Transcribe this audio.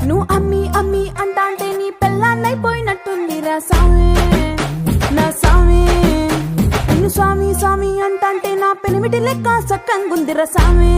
నువ్వు అమ్మి అమ్మి అంటాంటే నీ పెళ్ళాన్నైపోయినట్టుందిరా సామి నా సామి. నిన్ను స్వామి స్వామి అంటాంటే నా పెనిమిటి లెక్క సక్కంగుందిరా సామి.